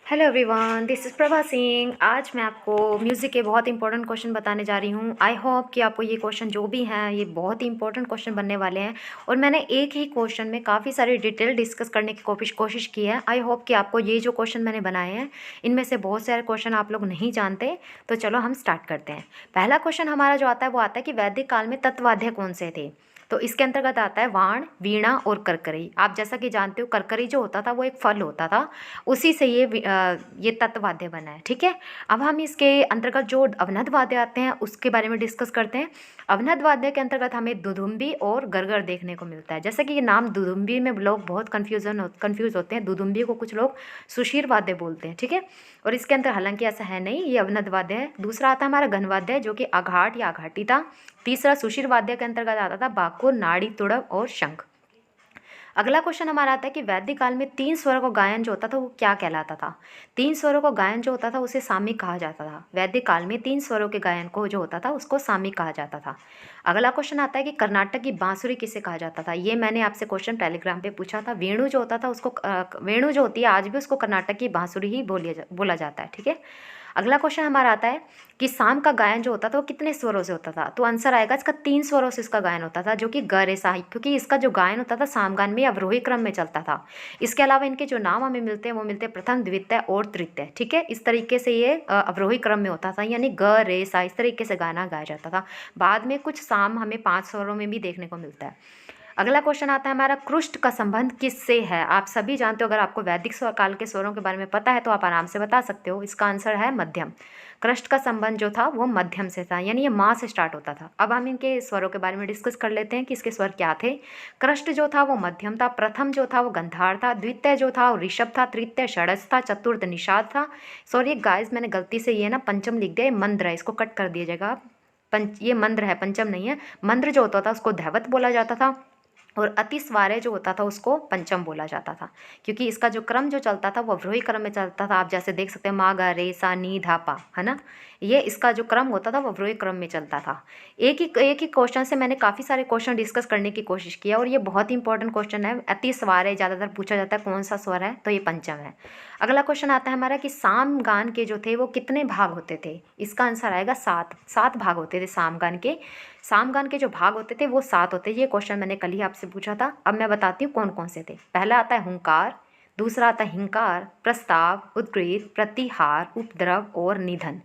Hello everyone, this is Prabha Singh. आज मैं आपको म्यूज़िक के बहुत इंपॉर्टेंट क्वेश्चन बताने जा रही हूँ। आई होप कि आपको ये क्वेश्चन जो भी हैं ये बहुत ही इंपॉर्टेंट क्वेश्चन बनने वाले हैं और मैंने एक ही क्वेश्चन में काफ़ी सारी डिटेल डिस्कस करने की कोशिश की है। आई होप कि आपको ये जो क्वेश्चन मैंने बनाए हैं इनमें से बहुत सारे क्वेश्चन आप लोग नहीं जानते। तो चलो हम स्टार्ट करते हैं। पहला क्वेश्चन हमारा जो आता है वो आता है कि वैदिक काल में तत्वाध्याय कौन से थे। तो इसके अंतर्गत आता है वाण, वीणा और करकरी। आप जैसा कि जानते हो करकरी जो होता था वो एक फल होता था, उसी से ये तत्वाद्य बना है। ठीक है, अब हम इसके अंतर्गत जो अवनद वाद्य आते हैं उसके बारे में डिस्कस करते हैं। अवनद वाद्य के अंतर्गत हमें दुदुम्बी और गरगर देखने को मिलता है। जैसे कि ये नाम दुदुम्बी में लोग बहुत कंफ्यूज होते हैं। दुदुम्बी को कुछ लोग सुशीर वाद्य बोलते हैं। ठीक है, और इसके अंदर हालांकि ऐसा है नहीं, ये अवनद वाद्य है। दूसरा आता है हमारा घनवाद्य जो कि आघाट या आघाटी था। तीसरा सुशीर वाद्य के अंतर्गत आता था बाकुर, नाड़ी, तुड़ब और शंख। अगला क्वेश्चन हमारा आता है कि वैदिक काल में तीन स्वरों को गायन जो होता था वो क्या कहलाता था। तीन स्वरों को गायन जो होता था उसे सामिक कहा जाता था। वैदिक काल में तीन स्वरों के गायन को जो होता था उसको सामिक कहा जाता था। अगला क्वेश्चन आता है कि कर्नाटक की बांसुरी किसे कहा जाता था। ये मैंने आपसे क्वेश्चन टेलीग्राम पे पूछा था। वेणु जो होता था उसको वेणु जो होती है आज भी उसको कर्नाटक की बांसुरी ही बोला जाता है। ठीक है, अगला क्वेश्चन हमारा आता है कि साम का गायन जो होता था वो कितने स्वरों से होता था। तो आंसर आएगा इसका तीन स्वरों से इसका गायन होता था, जो कि ग रे सा ही, क्योंकि इसका जो गायन होता था सामगान में अवरोही क्रम में चलता था। इसके अलावा इनके जो नाम हमें मिलते हैं वो मिलते हैं प्रथम, द्वितीय और तृतीय। ठीक है, इस तरीके से ये अवरोही क्रम में होता था, यानी ग रे सा इस तरीके से गाना गाया जाता था। बाद में कुछ साम हमें पाँच स्वरों में भी देखने को मिलता है। अगला क्वेश्चन आता है हमारा कृष्ट का संबंध किससे है। आप सभी जानते हो, अगर आपको वैदिक काल के स्वरों के बारे में पता है तो आप आराम से बता सकते हो। इसका आंसर है मध्यम। कृष्ट का संबंध जो था वो मध्यम से था, यानी ये माँ से स्टार्ट होता था। अब हम इनके स्वरों के बारे में डिस्कस कर लेते हैं कि इसके स्वर क्या थे। कृष्ट जो था वो मध्यम था, प्रथम जो था वो गंधार था, द्वितीय जो था वो ऋषभ था, तृतीय षडज था, चतुर्थ निषाद था। सॉरी गाइस, मैंने गलती से ये ना पंचम लिख दिया, ये मंद्र है, इसको कट कर दीजिएगा आप। ये मंद्र है, पंचम नहीं है। मंद्र जो होता था उसको धैवत बोला जाता था और अतिस्वार्य जो होता था उसको पंचम बोला जाता था, क्योंकि इसका जो क्रम जो चलता था वो अवरोही क्रम में चलता था। आप जैसे देख सकते हैं मा गा रे सा नी धा पा, है ना। ये इसका जो क्रम होता था वो अवरोही क्रम में चलता था। एक ही क्वेश्चन से मैंने काफ़ी सारे क्वेश्चन डिस्कस करने की कोशिश किया और ये बहुत ही इंपॉर्टेंट क्वेश्चन है। अतिस्वार्य ज़्यादातर पूछा जाता है कौन सा स्वर है, तो ये पंचम है। अगला क्वेश्चन आता है हमारा कि साम गान के जो थे वो कितने भाग होते थे। इसका आंसर आएगा सात। सात भाग होते थे साम गान के। सामगान के जो भाग होते थे वो सात होते। ये क्वेश्चन मैंने कल ही आपसे पूछा था। अब मैं बताती हूँ कौन कौन से थे। पहला आता है हुंकार, दूसरा आता है हिंकार, प्रस्ताव, उद्गीत, प्रतिहार, उपद्रव और निधन।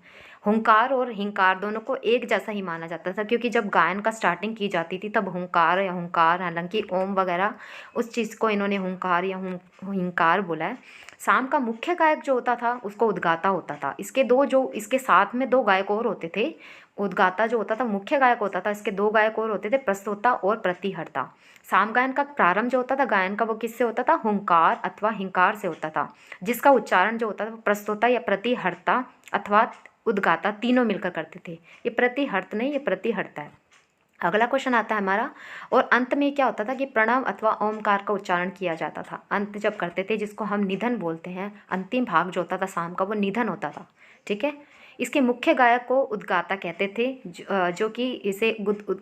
हुंकार और हिंकार दोनों को एक जैसा ही माना जाता था, क्योंकि जब गायन का स्टार्टिंग की जाती थी तब हुंकार या हुंकार, हालांकि ओम वगैरह उस चीज़ को इन्होंने हुंकार या हिंकार बोला है। शाम का मुख्य गायक जो होता था उसको उद्गाता होता था। इसके साथ में दो गायक और होते थे। उद्गाता जो होता था मुख्य गायक होता था, इसके दो गायक और होते थे, प्रस्तोता और प्रतिहर्ता। साम गायन का प्रारंभ जो होता था गायन का वो किससे होता था, हुंकार अथवा हिंकार से होता था, जिसका उच्चारण जो होता था प्रस्तोता या प्रतिहर्ता अथवा उद्गाता तीनों मिलकर करते थे। ये प्रतिहर्त नहीं, ये प्रतिहर्ता है। अगला क्वेश्चन आता है हमारा, और अंत में क्या होता था कि प्रणव अथवा ओमकार का उच्चारण किया जाता था। अंत जब करते थे जिसको हम निधन बोलते हैं, अंतिम भाग जो होता था शाम का वो निधन होता था। ठीक है, इसके मुख्य गायक को उद्गाता कहते थे, जो कि इसे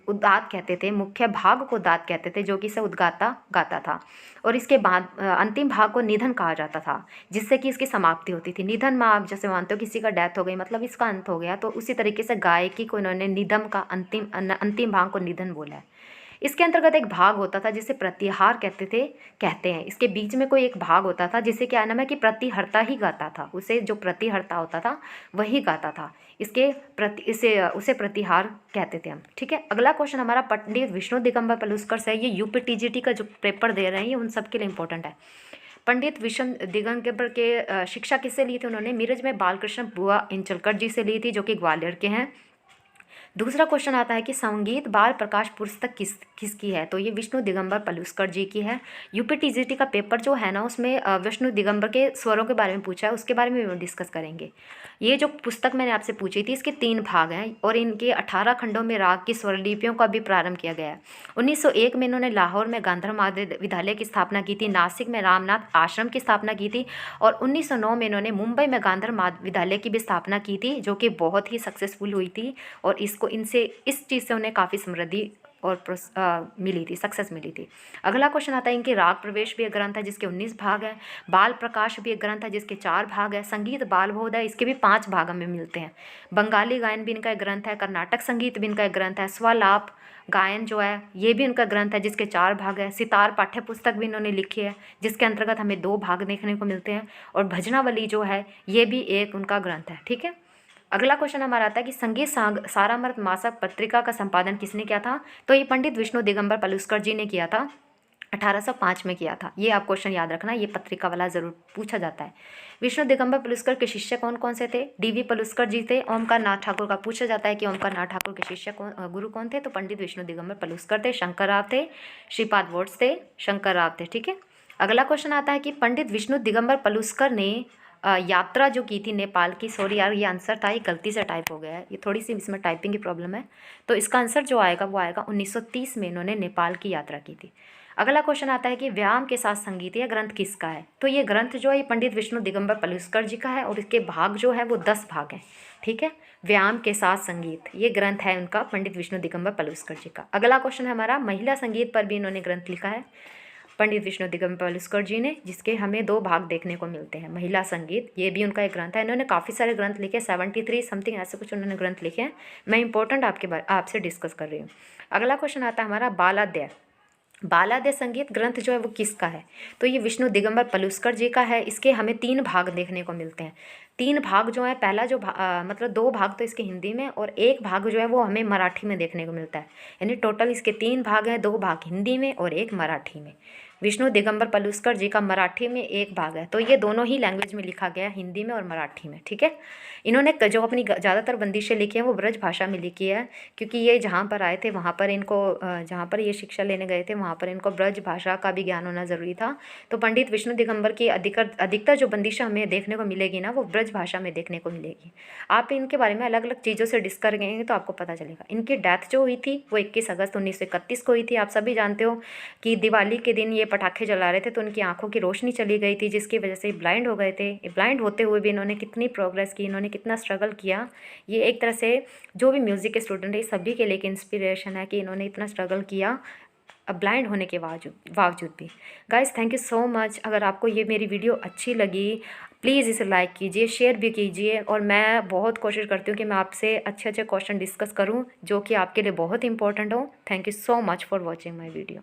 उदात कहते थे। मुख्य भाग को दात कहते थे, जो कि इसे उद्गाता गाता था। और इसके बाद अंतिम भाग को निधन कहा जाता था, जिससे कि इसकी समाप्ति होती थी। निधन में आप जैसे मानते हो किसी का डेथ हो गई मतलब इसका अंत हो गया, तो उसी तरीके से गायकी को इन्होंने निधन का अंतिम भाग को निधन बोला है। इसके अंतर्गत एक भाग होता था जिसे प्रतिहार कहते हैं। इसके बीच में कोई एक भाग होता था जिसे क्या नाम है कि प्रतिहर्ता ही गाता था। उसे जो प्रतिहर्ता होता था वही गाता था। उसे प्रतिहार कहते थे हम। ठीक है, अगला क्वेश्चन हमारा पंडित विष्णु दिगंबर पलुस्कर से। ये यूपीटीजीटी का जो पेपर दे रहे हैं ये उन सबके लिए इंपॉर्टेंट है। पंडित विष्णु दिगंबर के शिक्षा किससे ली थी उन्होंने, नीरज में बालकृष्ण बुआ इंचलकर जी से ली थी, जो कि ग्वालियर के हैं। दूसरा क्वेश्चन आता है कि संगीत बाल प्रकाश पुस्तक किसकी है, तो ये विष्णु दिगंबर पलुस्कर जी की है। यूपीटीजीटी का पेपर जो है ना उसमें विष्णु दिगंबर के स्वरों के बारे में पूछा है, उसके बारे में भी डिस्कस करेंगे। ये जो पुस्तक मैंने आपसे पूछी थी इसके 3 भाग हैं और इनके 18 खंडों में राग की स्वरलिपियों का भी प्रारंभ किया गया है। 1901 में इन्होंने लाहौर में गांधर विद्यालय की स्थापना की थी, नासिक में रामनाथ आश्रम की स्थापना की थी और 1909 में इन्होंने मुंबई में गांधर विद्यालय की भी स्थापना की थी, जो कि बहुत ही सक्सेसफुल हुई थी और इस चीज़ से उन्हें काफ़ी समृद्धि और मिली थी, सक्सेस मिली थी। अगला क्वेश्चन आता है इनके राग प्रवेश भी एक ग्रंथ है जिसके 19 भाग हैं। बाल प्रकाश भी एक ग्रंथ है जिसके 4 भाग हैं। संगीत बाल बोध है, इसके भी 5 भाग हमें मिलते हैं। बंगाली गायन भी इनका एक ग्रंथ है। कर्नाटक संगीत भी इनका एक ग्रंथ है। स्वलाप गायन जो है ये भी उनका ग्रंथ है जिसके 4 भाग है। सितार पाठ्य पुस्तक भी इन्होंने लिखी है जिसके अंतर्गत हमें 2 भाग देखने को मिलते हैं। और भजनावली जो है ये भी एक उनका ग्रंथ है। ठीक है, अगला क्वेश्चन हमारा आता है कि संगीत सारामर्थ मासिक पत्रिका का संपादन किसने किया था? तो ये पंडित विष्णु दिगंबर पलुस्कर जी ने किया था, 1805 में किया था। ये आप क्वेश्चन याद रखना, ये पत्रिका वाला जरूर पूछा जाता है। विष्णु दिगंबर पलुस्कर के शिष्य कौन कौन से थे? डीवी पलुस्कर जी थे। ओमकार नाथ ठाकुर का पूछा जाता है कि ओमकार नाथ ठाकुर के शिष्य गुरु कौन थे? तो पंडित विष्णु दिगंबर पलुस्कर थे। शंकर राव थे, श्रीपाद वोट्स थे, शंकर राव थे। ठीक है, अगला क्वेश्चन आता है कि पंडित विष्णु दिगंबर पलुस्कर ने यात्रा जो की थी नेपाल की, सॉरी यार ये आंसर था, ये गलती से टाइप हो गया है, ये थोड़ी सी इसमें टाइपिंग की प्रॉब्लम है। तो इसका आंसर जो आएगा वो आएगा 1930 में इन्होंने नेपाल की यात्रा की थी। अगला क्वेश्चन आता है कि व्यायाम के साथ संगीत यह ग्रंथ किसका है? तो ये ग्रंथ जो है ये पंडित विष्णु दिगंबर पलुस्कर जी का है और इसके भाग जो है वो 10 भाग हैं। ठीक है, व्यायाम के साथ संगीत ये ग्रंथ है उनका, पंडित विष्णु दिगंबर पलुस्कर जी का। अगला क्वेश्चन है हमारा महिला संगीत पर भी इन्होंने ग्रंथ लिखा है पंडित विष्णु दिगंबर पलुस्कर जी ने, जिसके हमें 2 भाग देखने को मिलते हैं। महिला संगीत ये भी उनका एक ग्रंथ है। इन्होंने काफ़ी सारे ग्रंथ लिखे, 73 समथिंग ऐसे कुछ उन्होंने ग्रंथ लिखे हैं। मैं इंपॉर्टेंट आपसे डिस्कस कर रही हूँ। अगला क्वेश्चन आता है हमारा बालाद्य। बालाद्य संगीत ग्रंथ जो है वो किसका है? तो ये विष्णु दिगंबर पलुस्कर जी का है। इसके हमें 3 भाग देखने को मिलते हैं। 3 भाग जो है, पहला जो मतलब 2 भाग तो इसके हिंदी में और 1 भाग जो है वो हमें मराठी में देखने को मिलता है। यानी टोटल इसके 3 भाग हैं, 2 भाग हिंदी में और 1 मराठी में। विष्णु दिगंबर पलुस्कर जी का मराठी में 1 भाग है। तो ये दोनों ही लैंग्वेज में लिखा गया है, हिंदी में और मराठी में। ठीक है, इन्होंने जो अपनी ज़्यादातर बंदिशें लिखी हैं वो ब्रज भाषा में लिखी है, क्योंकि ये जहाँ पर आए थे वहाँ पर इनको जहाँ पर ये शिक्षा लेने गए थे वहाँ पर इनको ब्रज भाषा का भी ज्ञान होना ज़रूरी था। तो पंडित विष्णु दिगंबर की अधिकतर जो बंदिशें हमें देखने को मिलेगी ना वो ब्रज भाषा में देखने को मिलेगी। आप इनके बारे में अलग अलग चीज़ों से डिस्कस करेंगे तो आपको पता चलेगा। इनकी डेथ जो हुई थी वो 21 अगस्त 1931 को हुई थी। आप सभी जानते हो कि दिवाली के दिन ये पटाखे जला रहे थे तो उनकी आंखों की रोशनी चली गई थी, जिसकी वजह से ब्लाइंड हो गए थे। ब्लाइंड होते हुए भी इन्होंने कितनी प्रोग्रेस की, इन्होंने कितना स्ट्रगल किया। ये एक तरह से जो भी म्यूज़िक के स्टूडेंट है सभी के लिए इंस्पिरेशन है कि इन्होंने इतना स्ट्रगल किया ब्लाइंड होने के बावजूद भी। Guys thank you so much. अगर आपको ये मेरी वीडियो अच्छी लगी प्लीज़ इसे लाइक कीजिए, शेयर भी कीजिए। और मैं बहुत कोशिश करती हूँ कि मैं आपसे अच्छे अच्छे क्वेश्चन डिस्कस करूँ जो कि आपके लिए बहुत इंपॉर्टेंट हो। Thank you so much for watching my video.